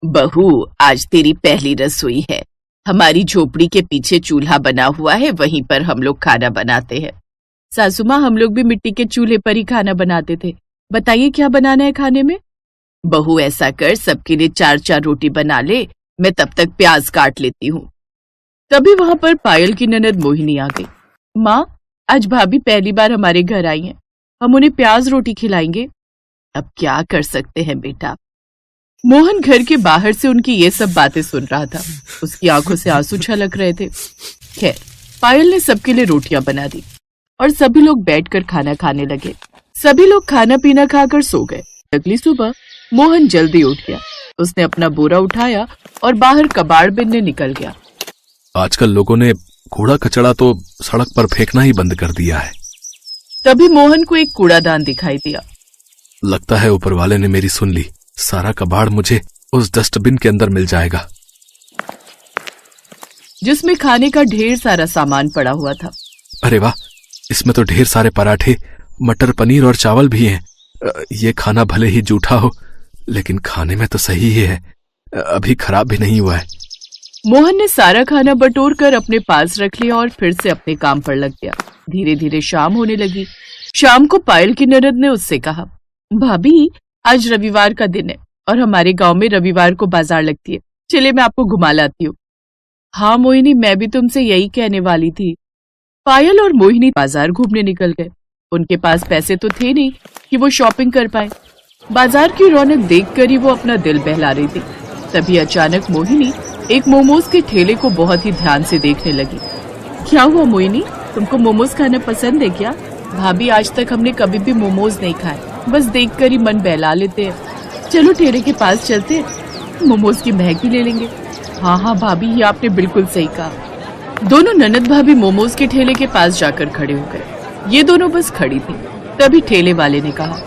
बहू, आज तेरी पहली रसोई है। हमारी झोपड़ी के पीछे चूल्हा बना हुआ है, वहीं पर हम लोग खाना बनाते हैं। सासू माँ, हम लोग भी मिट्टी के चूल्हे पर ही खाना बनाते थे। बताइए क्या बनाना है खाने में। बहू, ऐसा कर, सबके लिए 4-4 रोटी बना ले, मैं तब तक प्याज काट लेती हूँ। तभी वहां पर पायल की ननद मोहिनी आ गई। माँ, आज भाभी पहली बार हमारे घर आई हैं, हम उन्हें प्याज रोटी खिलाएंगे। अब क्या कर सकते हैं बेटा। मोहन घर के बाहर से उनकी ये सब बातें सुन रहा था। उसकी आंखों से आंसू छलक रहे थे। खैर, पायल ने सबके लिए रोटियां बना दी और सभी लोग बैठकर खाना खाने लगे। सभी लोग खाना पीना खाकर सो गए। अगली सुबह मोहन जल्दी उठ गया। उसने अपना बोरा उठाया और बाहर कबाड़ बिनने निकल गया। आजकल लोगों ने कूड़ा कचड़ा तो सड़क पर फेंकना ही बंद कर दिया है। तभी मोहन को एक कूड़ादान दिखाई दिया। लगता है ऊपर वाले ने मेरी सुन ली। सारा कबाड़ मुझे उस डस्टबिन के अंदर मिल जाएगा, जिसमें खाने का ढेर सारा सामान पड़ा हुआ था। अरे वाह, इसमें तो ढेर सारे पराठे, मटर पनीर और चावल भी हैं। ये खाना भले ही जूठा हो, लेकिन खाने में तो सही ही है, अभी खराब भी नहीं हुआ है। मोहन ने सारा खाना बटोर कर अपने पास रख लिया और फिर से अपने काम पर लग गया। धीरे धीरे शाम होने लगी। शाम को पायल की ननद ने उससे कहा, भाभी, आज रविवार का दिन है और हमारे गांव में रविवार को बाजार लगती है, चले मैं आपको घुमा लाती हूँ। हाँ मोहिनी, मैं भी तुमसे यही कहने वाली थी। पायल और मोहिनी बाजार घूमने निकल गए। उनके पास पैसे तो थे नहीं कि वो शॉपिंग कर पाए। बाजार की रौनक देखकर ही वो अपना दिल बहला रही थी। तभी अचानक मोहिनी एक मोमोज के ठेले को बहुत ही ध्यान से देखने लगी। क्या हुआ मोहिनी, तुमको मोमोज खाना पसंद है क्या? भाभी, आज तक हमने कभी भी मोमोज नहीं खाए, बस देखकर ही मन बहला लेते हैं। चलो ठेले के पास चलते हैं, मोमोज की महक भी ले लेंगे। हाँ हाँ भाभी, ये आपने बिल्कुल सही कहा। दोनों ननद भाभी मोमोज के ठेले के पास जाकर खड़े हो गए। ये दोनों बस खड़ी थी। तभी ठेले वाले ने कहा,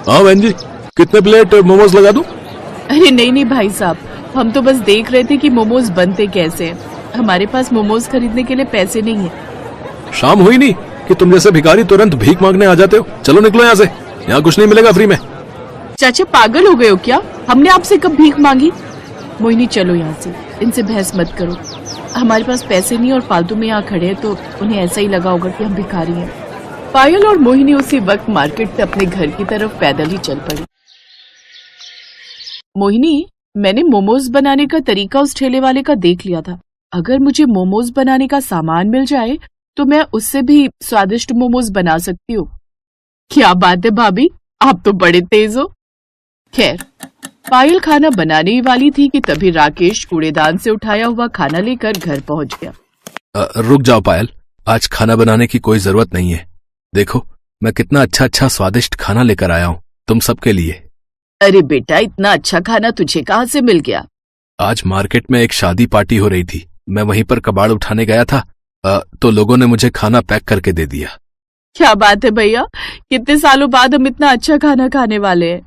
हाँ बहन जी, कितने प्लेट मोमोज लगा दूं? अरे नहीं भाई साहब, हम तो बस देख रहे थे कि मोमोज बनते कैसे हैं। हमारे पास मोमोज खरीदने के लिए पैसे नहीं है। शाम हुई नहीं कि तुम जैसे भिखारी तुरंत भीख मांगने आ जाते हो। चलो निकलो यहाँ से, यहाँ कुछ नहीं मिलेगा फ्री में। चाचा, पागल हो गए हो क्या? हमने आपसे कब भीख मांगी? मोहिनी, चलो यहाँ से, इनसे बहस मत करो। हमारे पास पैसे नहीं और फालतू में यहाँ खड़े हैं तो उन्हें ऐसा ही लगा होगा कि हम भिखारी हैं। पायल और मोहिनी उसी वक्त मार्केट से अपने घर की तरफ पैदल ही चल पड़ी। मोहिनी, मैंने मोमोज बनाने का तरीका उस ठेले वाले का देख लिया था। अगर मुझे मोमोज बनाने का सामान मिल जाए तो मैं उससे भी स्वादिष्ट मोमोज बना सकती हूँ। क्या बात है भाभी, आप तो बड़े तेज हो। खैर, पायल खाना बनाने वाली थी कि तभी राकेश कूड़ेदान से उठाया हुआ खाना लेकर घर पहुंच गया। रुक जाओ पायल, आज खाना बनाने की कोई जरूरत नहीं है। देखो मैं कितना अच्छा स्वादिष्ट खाना लेकर आया हूँ तुम सबके लिए। अरे बेटा, इतना अच्छा खाना तुझे कहाँ से मिल गया? आज मार्केट में एक शादी पार्टी हो रही थी, मैं वहीं पर कबाड़ उठाने गया था, तो लोगों ने मुझे खाना पैक करके दे दिया। क्या बात है भैया, कितने सालों बाद हम इतना अच्छा खाना खाने वाले हैं।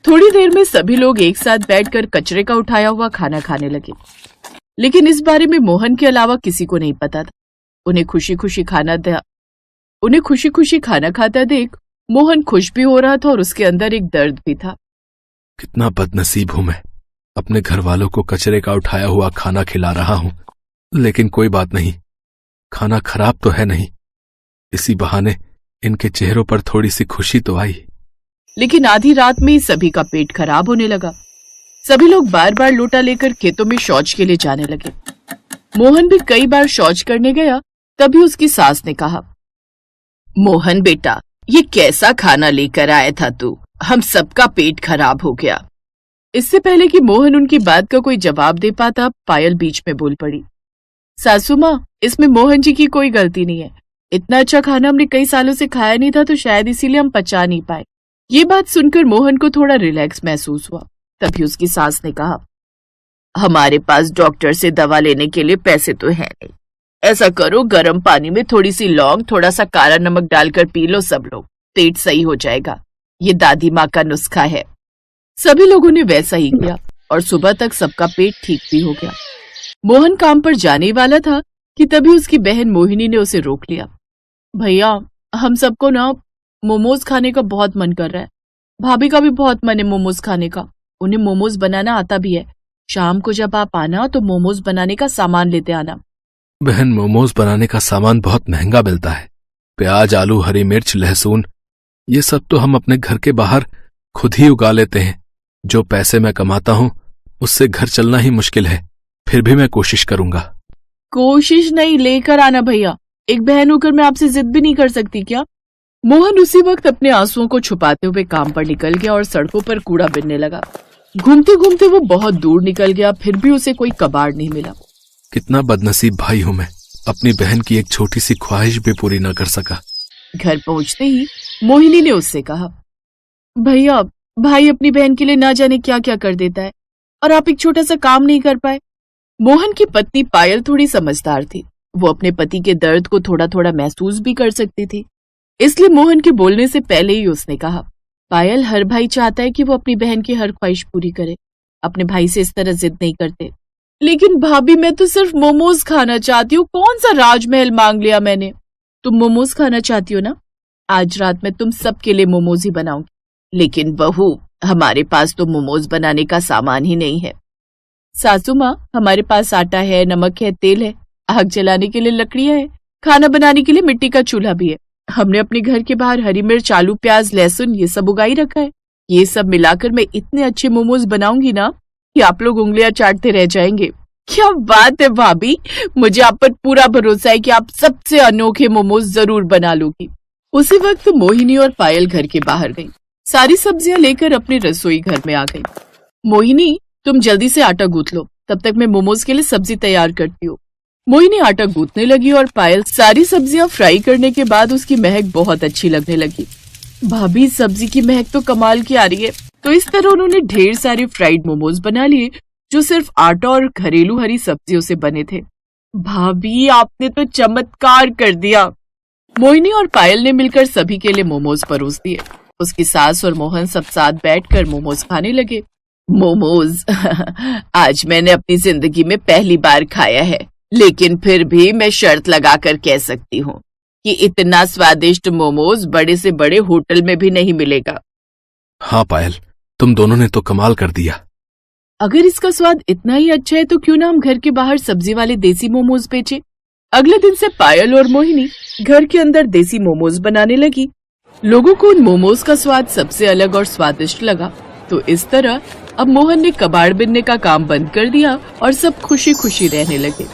थोड़ी देर में सभी लोग एक साथ बैठकर कचरे का उठाया हुआ खाना खाने लगे, लेकिन इस बारे में मोहन के अलावा किसी को नहीं पता था। उन्हें खुशी खुशी खाना खाता देख मोहन खुश भी हो रहा था और उसके अंदर एक दर्द भी था। कितना बदनसीब हूं मैं, अपने घर वालों को कचरे का उठाया हुआ खाना खिला रहा हूं। लेकिन कोई बात नहीं, खाना खराब तो है नहीं। इसी बहाने इनके चेहरों पर थोड़ी सी खुशी तो आई। लेकिन आधी रात में ही सभी का पेट खराब होने लगा। सभी लोग बार बार लोटा लेकर खेतों में शौच के लिए जाने लगे। मोहन भी कई बार शौच करने गया। तभी उसकी सास ने कहा, मोहन बेटा, ये कैसा खाना लेकर आया था तू? हम सबका पेट खराब हो गया। इससे पहले कि मोहन उनकी बात का कोई जवाब दे पाता, पायल बीच में बोल पड़ी, सासू माँ, इसमें मोहन जी की कोई गलती नहीं है। इतना अच्छा खाना हमने कई सालों से खाया नहीं था, तो शायद इसीलिए हम पचा नहीं पाए। ये बात सुनकर मोहन को थोड़ा रिलैक्स महसूस हुआ। तभी उसकी सास ने कहा, हमारे पास डॉक्टर से दवा लेने के लिए पैसे तो है नहीं। ऐसा करो, गर्म पानी में थोड़ी सी लौंग, थोड़ा सा काला नमक डालकर पी लो सब लोग, पेट सही हो जाएगा। ये दादी माँ का नुस्खा है। सभी लोगों ने वैसा ही किया और सुबह तक सबका पेट ठीक भी हो गया। मोहन काम पर जाने वाला था कि तभी उसकी बहन मोहिनी ने उसे रोक लिया। भैया, हम सबको ना मोमोज खाने का बहुत मन कर रहा है। भाभी का भी बहुत मन है मोमोज खाने का। उन्हें मोमोज बनाना आता भी है। शाम को जब आप आना तो मोमोज बनाने का सामान लेते आना। बहन, मोमोज बनाने का सामान बहुत महंगा मिलता है। प्याज, आलू, हरी मिर्च, लहसुन, ये सब तो हम अपने घर के बाहर खुद ही उगा लेते हैं। जो पैसे मैं कमाता हूँ उससे घर चलना ही मुश्किल है। फिर भी मैं कोशिश करूंगा। कोशिश नहीं, लेकर आना भैया। एक बहन होकर मैं आपसे जिद भी नहीं कर सकती क्या? मोहन उसी वक्त अपने आंसुओं को छुपाते हुए काम पर निकल गया और सड़कों पर कूड़ा बिनने लगा। घूमते घूमते वो बहुत दूर निकल गया, फिर भी उसे कोई कबाड़ नहीं मिला। कितना बदनसीब भाई हूं मैं, अपनी बहन की एक छोटी सी ख्वाहिश भी पूरी न कर सका। घर पहुंचते ही मोहिनी ने उससे कहा, भैया, भाई अपनी बहन के लिए ना जाने क्या क्या कर देता है और आप एक छोटा सा काम नहीं कर पाए। मोहन की पत्नी पायल थोड़ी समझदार थी। वो अपने पति के दर्द को थोड़ा थोड़ा महसूस भी कर सकती थी, इसलिए मोहन के बोलने से पहले ही उसने कहा, पायल, हर भाई चाहता है कि वो अपनी बहन की हर ख्वाहिश पूरी करे। अपने भाई से इस तरह जिद नहीं करते। लेकिन भाभी, मैं तो सिर्फ मोमोज खाना चाहती हूँ। कौन सा राजमहल मांग लिया मैंने? तुम मोमोज खाना चाहती हो ना? आज रात में तुम सबके लिए मोमोज ही बनाऊंगी। लेकिन बहू, हमारे पास तो मोमोज बनाने का सामान ही नहीं है। सासू माँ, हमारे पास आटा है, नमक है, तेल है, आग जलाने के लिए लकड़ियां है, खाना बनाने के लिए मिट्टी का चूल्हा भी है। हमने अपने घर के बाहर हरी मिर्च, आलू, प्याज, लहसुन ये सब उगाई रखा है। ये सब मिलाकर मैं इतने अच्छे मोमोज बनाऊंगी ना कि आप लोग उंगलियां चाटते रह जाएंगे। क्या बात है भाभी, मुझे आप पर पूरा भरोसा है कि आप सबसे अनोखे मोमोज जरूर बना लोगी। उसी वक्त मोहिनी और पायल घर के बाहर गई। सारी सब्जियां लेकर अपने रसोई घर में आ गई। मोहिनी, तुम जल्दी से आटा गूंथ लो, तब तक मैं मोमोज के लिए सब्जी तैयार करती हूँ। मोहिनी आटा गूंथने लगी और पायल सारी सब्जियां फ्राई करने के बाद उसकी महक बहुत अच्छी लगने लगी। भाभी, सब्जी की महक तो कमाल की आ रही है। तो इस तरह उन्होंने ढेर सारे फ्राइड मोमोज बना लिए जो सिर्फ आटा और घरेलू हरी सब्जियों से बने थे। भाभी, आपने तो चमत्कार कर दिया। मोहिनी और पायल ने मिलकर सभी के लिए मोमोज परोस दिए। उसकी सास और मोहन सब साथ बैठकर मोमोज खाने लगे। मोमोज आज मैंने अपनी जिंदगी में पहली बार खाया है, लेकिन फिर भी मैं शर्त लगाकर कह सकती हूँ कि इतना स्वादिष्ट मोमोज बड़े से बड़े होटल में भी नहीं मिलेगा। हाँ पायल, तुम दोनों ने तो कमाल कर दिया। अगर इसका स्वाद इतना ही अच्छा है तो क्यों ना हम घर के बाहर सब्जी वाले देसी मोमोज बेचे। अगले दिन से पायल और मोहिनी घर के अंदर देसी मोमोज बनाने लगी। लोगों को उन मोमोज का स्वाद सबसे अलग और स्वादिष्ट लगा। तो इस तरह अब मोहन ने कबाड़ बिनने का काम बंद कर दिया और सब खुशी खुशी रहने लगे।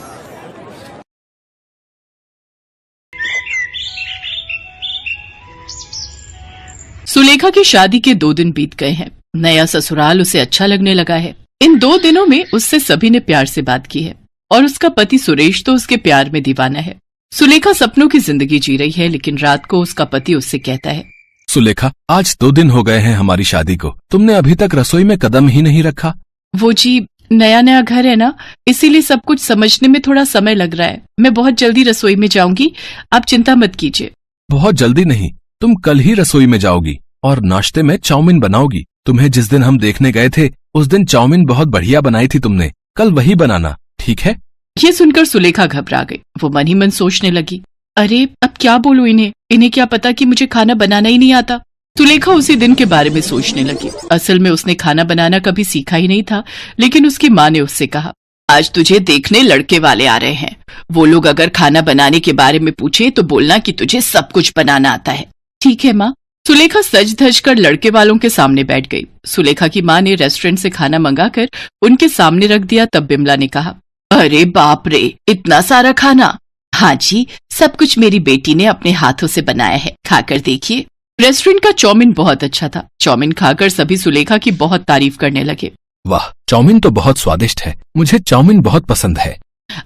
सुलेखा की शादी के 2 दिन बीत गए हैं। नया ससुराल उसे अच्छा लगने लगा है। इन 2 दिनों में उससे सभी ने प्यार से बात की है और उसका पति सुरेश तो उसके प्यार में दीवाना है। सुलेखा सपनों की जिंदगी जी रही है, लेकिन रात को उसका पति उससे कहता है, सुलेखा, आज 2 दिन हो गए हैं हमारी शादी को, तुमने अभी तक रसोई में कदम ही नहीं रखा। वो जी, नया नया घर है ना, इसीलिए सब कुछ समझने में थोड़ा समय लग रहा है। मैं बहुत जल्दी रसोई में जाऊंगी, आप चिंता मत कीजिए। बहुत जल्दी नहीं, तुम कल ही रसोई में जाओगी और नाश्ते में चाउमीन बनाओगी। तुम्हें जिस दिन हम देखने गए थे उस दिन चाउमीन बहुत बढ़िया बनाई थी तुमने, कल वही बनाना, ठीक है? ये सुनकर सुलेखा घबरा गई। वो मन ही मन सोचने लगी, अरे अब क्या बोलूं इन्हें क्या पता कि मुझे खाना बनाना ही नहीं आता। सुलेखा उसी दिन के बारे में सोचने लगी। असल में उसने खाना बनाना कभी सीखा ही नहीं था, लेकिन उसकी माँ ने उससे कहा, आज तुझे देखने लड़के वाले आ रहे हैं। वो लोग अगर खाना बनाने के बारे में पूछे तो बोलना कि तुझे सब कुछ बनाना आता है। ठीक है माँ। सुलेखा सज धज कर लड़के वालों के सामने बैठ गई। सुलेखा की माँ ने रेस्टोरेंट से खाना मंगाकर उनके सामने रख दिया। तब बिमला ने कहा, अरे बाप रे, इतना सारा खाना। हाँ जी, सब कुछ मेरी बेटी ने अपने हाथों से बनाया है, खाकर देखिए। रेस्टोरेंट का चाउमीन बहुत अच्छा था। चाउमीन खाकर सभी सुलेखा की बहुत तारीफ करने लगे। वाह, चाउमीन तो बहुत स्वादिष्ट है, मुझे चाउमीन बहुत पसंद है।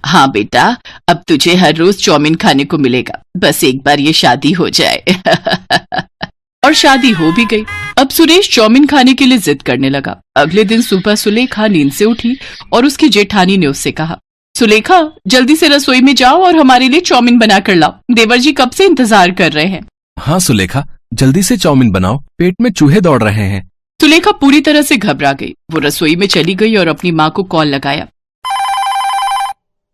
हाँ बेटा, अब तुझे हर रोज चाउमीन खाने को मिलेगा, बस एक बार ये शादी हो जाए। और शादी हो भी गई। अब सुरेश चाउमीन खाने के लिए जिद करने लगा। अगले दिन सुबह सुलेखा नींद से उठी और उसकी जेठानी ने उससे कहा, सुलेखा, जल्दी से रसोई में जाओ और हमारे लिए चाउमीन बना कर लाओ, देवर जी कब से इंतजार कर रहे हैं। हाँ सुलेखा, जल्दी से चाउमीन बनाओ, पेट में चूहे दौड़ रहे हैं। सुलेखा पूरी तरह से घबरा गई। वो रसोई में चली गई और अपनी माँ को कॉल लगाया।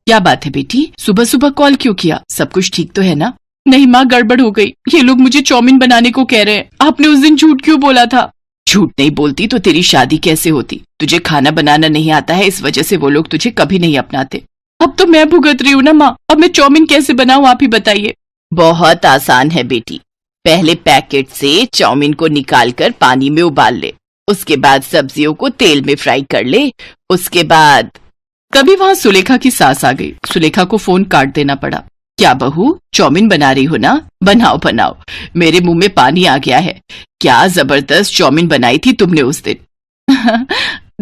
क्या बात है बेटी, सुबह सुबह कॉल क्यों किया? सब कुछ ठीक तो है ना? नहीं माँ, गड़बड़ हो गई। ये लोग मुझे चाउमीन बनाने को कह रहे हैं। आपने उस दिन झूठ क्यों बोला था? झूठ नहीं बोलती तो तेरी शादी कैसे होती? तुझे खाना बनाना नहीं आता है, इस वजह से वो लोग तुझे कभी नहीं अपनाते। अब तो मैं भुगत रही हूँ ना माँ, अब मैं चाउमीन कैसे बनाऊँ आप ही बताइए। बहुत आसान है बेटी, पहले पैकेट से चाउमीन को निकालकर पानी में उबाल ले, उसके बाद सब्जियों को तेल में फ्राई कर ले, उसके बाद। तभी वहाँ सुलेखा की सास आ गई। सुलेखा को फोन काट देना पड़ा। क्या बहू, चाउमीन बना रही हो ना? बनाओ बनाओ, मेरे मुंह में पानी आ गया है। क्या जबरदस्त चाउमीन बनाई थी तुमने उस दिन।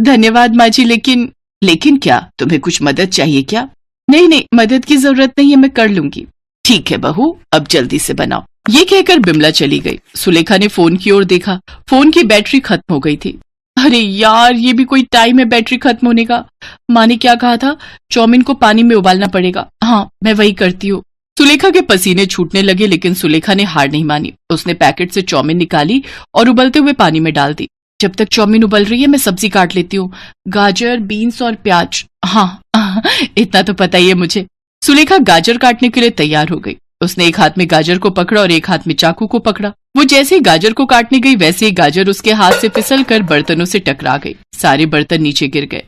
धन्यवाद माँ जी, लेकिन क्या तुम्हें कुछ मदद चाहिए क्या? नहीं नहीं, मदद की जरूरत नहीं है, मैं कर लूंगी। ठीक है बहू, अब जल्दी से बनाओ। ये कहकर बिमला चली गई। सुलेखा ने फोन की ओर देखा, फोन की बैटरी खत्म हो गई थी। अरे यार, ये भी कोई टाइम है बैटरी खत्म होने का? माँ ने क्या कहा था? चाउमीन को पानी में उबालना पड़ेगा। हाँ, मैं वही करती हूँ। सुलेखा के पसीने छूटने लगे, लेकिन सुलेखा ने हार नहीं मानी। उसने पैकेट से चाउमीन निकाली और उबलते हुए पानी में डाल दी। जब तक चाउमीन उबल रही है मैं सब्जी काट लेती हूँ, गाजर, बीन्स और प्याज। हाँ, इतना तो पता ही है मुझे। सुलेखा गाजर काटने के लिए तैयार हो गई। उसने एक हाथ में गाजर को पकड़ा और एक हाथ में चाकू को पकड़ा। वो जैसे ही गाजर को काटने गई, वैसे ही गाजर उसके हाथ से फिसल कर बर्तनों से टकरा गई। सारे बर्तन नीचे गिर गए।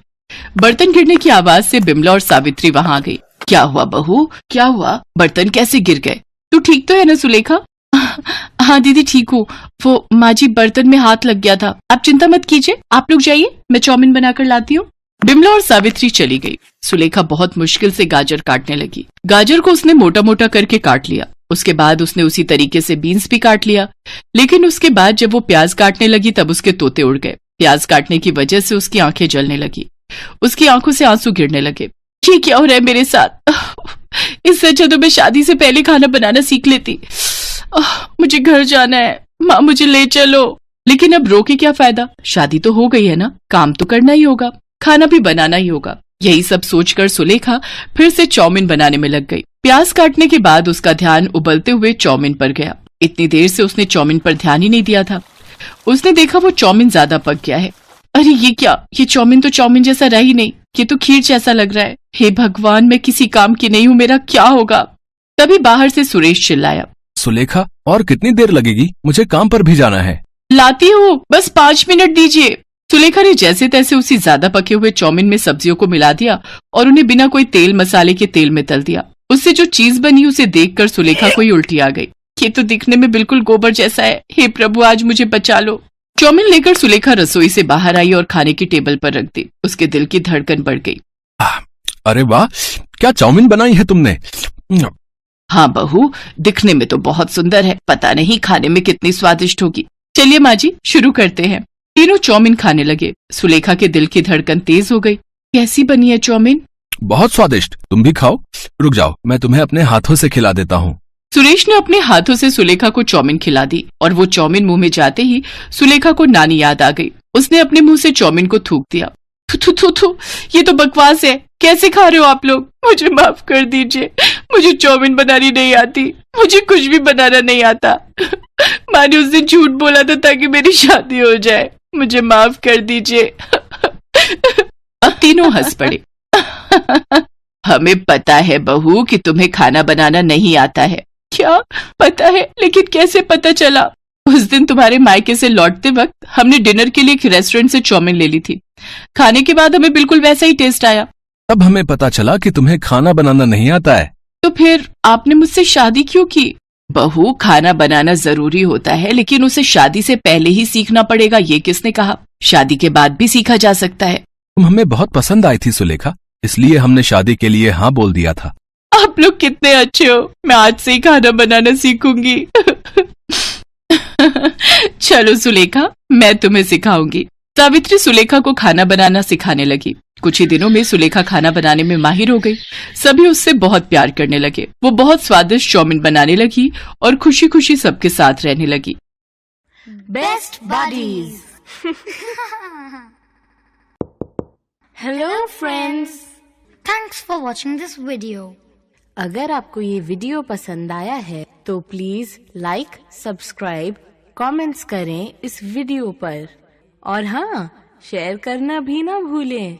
बर्तन गिरने की आवाज से बिमला और सावित्री वहां आ गई। क्या हुआ बहू, क्या हुआ? बर्तन कैसे गिर गए? तू ठीक तो है ना सुलेखा? हाँ दीदी, ठीक हूँ। वो माँ जी, बर्तन में हाथ लग गया था। आप चिंता मत कीजिए, आप लोग जाइए, मैं चाउमीन बनाकर लाती हूँ। बिमला और सावित्री चली गई। सुलेखा बहुत मुश्किल से गाजर काटने लगी। गाजर को उसने मोटा मोटा करके काट लिया। उसके बाद उसने उसी तरीके से बीन्स भी काट लिया। लेकिन उसके बाद जब वो प्याज काटने लगी तब उसके तोते उड़ गए। प्याज काटने की वजह से उसकी आंखें जलने लगी। उसकी आंखों से आंसू गिरने लगे। ये क्या हो रहा है मेरे साथ? इससे अच्छा तो मैं शादी से पहले खाना बनाना सीख लेती। मुझे घर जाना है, माँ मुझे ले चलो। लेकिन अब रो के क्या फायदा? शादी तो हो गई है ना, काम तो करना ही होगा, खाना भी बनाना ही होगा। यही सब सोचकर सुलेखा फिर से चाउमीन बनाने में लग गई। प्याज काटने के बाद उसका ध्यान उबलते हुए चाउमीन पर गया। इतनी देर से उसने चाउमीन पर ध्यान ही नहीं दिया था। उसने देखा वो चाउमीन ज्यादा पक गया है। अरे ये क्या, ये चाउमीन तो चाउमीन जैसा रह ही नहीं, ये तो खीर जैसा लग रहा है। हे भगवान, मैं किसी काम की नहीं हूँ, मेरा क्या होगा? तभी बाहर से सुरेश चिल्लाया, सुलेखा, और कितनी देर लगेगी? मुझे काम पर भी जाना है। लाती हूँ, बस 5 मिनट दीजिए। सुलेखा ने जैसे तैसे उसी ज्यादा पके हुए चाउमीन में सब्जियों को मिला दिया और उन्हें बिना कोई तेल मसाले के तेल में तल दिया। उससे जो चीज बनी उसे देखकर सुलेखा को ही उल्टी आ गई। ये तो दिखने में बिल्कुल गोबर जैसा है। हे प्रभु, आज मुझे बचा लो। चाउमीन लेकर सुलेखा रसोई से बाहर आई और खाने की टेबल पर रख दी। उसके दिल की धड़कन बढ़ गई। अरे वाह, क्या चाउमीन बनाई है तुमने? हाँ बहू, दिखने में तो बहुत सुंदर है, पता नहीं खाने में कितनी स्वादिष्ट होगी। चलिए माँ जी, शुरू करते हैं। तीनों चाउमीन खाने लगे। सुलेखा के दिल की धड़कन तेज हो गई। कैसी बनी है चाउमीन? बहुत स्वादिष्ट, तुम भी खाओ। रुक जाओ, मैं तुम्हें अपने हाथों से खिला देता हूँ। सुरेश ने अपने हाथों से सुलेखा को चाउमीन खिला दी और वो चाउमीन मुंह में जाते ही सुलेखा को नानी याद आ गई। उसने अपने मुंह से चाउमीन को थूक दिया। थू थू थू थू, ये तो बकवास है। कैसे खा रहे हो आप लोग? मुझे माफ कर दीजिए, मुझे चाउमीन बनानी नहीं आती, मुझे कुछ भी बनाना नहीं आता। माँ ने उस दिन झूठ बोला था ताकि मेरी शादी हो जाए, मुझे माफ कर दीजिए। अब तीनों हंस पड़े। हमें पता है बहू कि तुम्हें खाना बनाना नहीं आता है। क्या पता है? लेकिन कैसे पता चला? उस दिन तुम्हारे मायके से लौटते वक्त हमने डिनर के लिए एक रेस्टोरेंट से चाउमीन ले ली थी। खाने के बाद हमें बिल्कुल वैसा ही टेस्ट आया। तब हमें पता चला कि तुम्हें खाना बनाना नहीं आता है। तो फिर आपने मुझसे शादी क्यों की? बहू, खाना बनाना जरूरी होता है, लेकिन उसे शादी से पहले ही सीखना पड़ेगा, ये किसने कहा? शादी के बाद भी सीखा जा सकता है। तुम हमें बहुत पसंद आई थी सुलेखा, इसलिए हमने शादी के लिए हाँ बोल दिया था। आप लोग कितने अच्छे हो, मैं आज से ही खाना बनाना सीखूंगी। चलो सुलेखा, मैं तुम्हें सिखाऊंगी। सावित्री सुलेखा को खाना बनाना सिखाने लगी। कुछ ही दिनों में सुलेखा खाना बनाने में माहिर हो गई। सभी उससे बहुत प्यार करने लगे। वो बहुत स्वादिष्ट चाउमीन बनाने लगी और खुशी खुशी सबके साथ रहने लगी। Best buddies. Hello friends, thanks for watching this video. अगर आपको ये वीडियो पसंद आया है तो प्लीज लाइक, सब्सक्राइब, कमेंट्स करें इस वीडियो पर और हाँ, शेयर करना भी ना भूलें।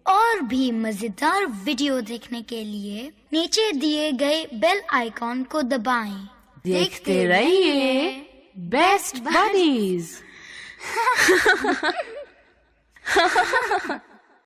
और भी मजेदार वीडियो देखने के लिए नीचे दिए गए बेल आइकॉन को दबाएं। देखते रहिए बेस्ट बडीज। है।